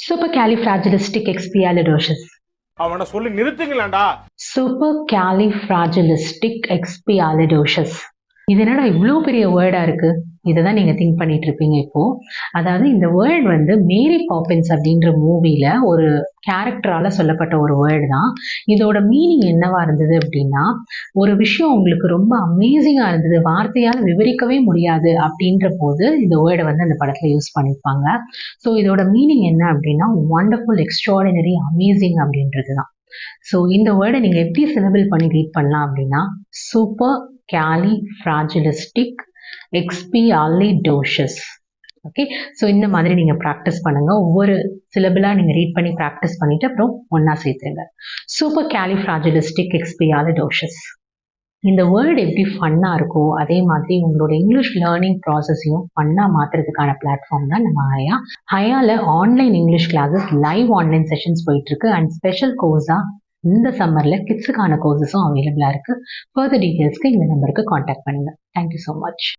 Supercalifragilisticexpialidocious. அவனை சொல்லி நிறுத்துங்களேன்டா. Supercalifragilisticexpialidocious. இது என்னடா இவ்வளோ பெரிய வேர்டா இருக்கு? இதை தான் நீங்க திங்க் பண்ணிட்டு இருப்பீங்க இப்போ. அதாவது இந்த வேர்ட் வந்து மேரி பாப்பின்ஸ் அப்படின்ற மூவில ஒரு கேரக்டரால சொல்லப்பட்ட ஒரு வேர்டு தான். இதோட மீனிங் என்னவா இருந்தது அப்படின்னா, ஒரு விஷயம் உங்களுக்கு ரொம்ப அமேசிங்கா இருந்தது, வார்த்தையால் விவரிக்கவே முடியாது அப்படின்ற போது இந்த வேர்டை வந்து அந்த படத்துல யூஸ் பண்ணியிருப்பாங்க. ஸோ இதோட மீனிங் என்ன அப்படின்னா, ஒண்டர்ஃபுல், எக்ஸ்ட்ராடினரி, அமேசிங் அப்படின்றது தான். ஸோ இந்த வேர்டை நீங்க எப்படி சிலபிள் பண்ணி ரீட் பண்ணலாம் அப்படின்னா, சூப்பர் கேலிஃப்ராஜிலிஸ்டிக் எக்ஸ்பியாலிடோஷியஸ். ஓகே, ஸோ இந்த மாதிரி நீங்கள் ப்ராக்டிஸ் பண்ணுங்கள். ஒவ்வொரு சிலபிளாக நீங்கள் ரீட் பண்ணி ப்ராக்டிஸ் பண்ணிவிட்டு அப்புறம் ஒன்றா சேர்த்துங்க. சூப்பர் கேலிஃப்ராஜிலிஸ்டிக் எக்ஸ்பியாலிடோஷியஸ். இந்த வேர்டு எப்படி ஃபன்னாக இருக்கோ அதே மாதிரி உங்களோட இங்கிலீஷ் லேர்னிங் ப்ராசஸையும் ஃபன்னாக மாற்றுறதுக்கான பிளாட்ஃபார்ம் தான் நம்ம ஹயா. ஹயாவில் online English classes, live online sessions போயிட்டுருக்கு. அண்ட் ஸ்பெஷல் கோர்ஸாக இந்த சம்மரில் கிட்ஸுக்கான கோர்சஸும் அவைலபிளாக இருக்குது. ஃபர்தர் டீட்டெயில்ஸ்க்கு இந்த நம்பருக்கு காண்டாக்ட் பண்ணுங்கள். Thank you so much.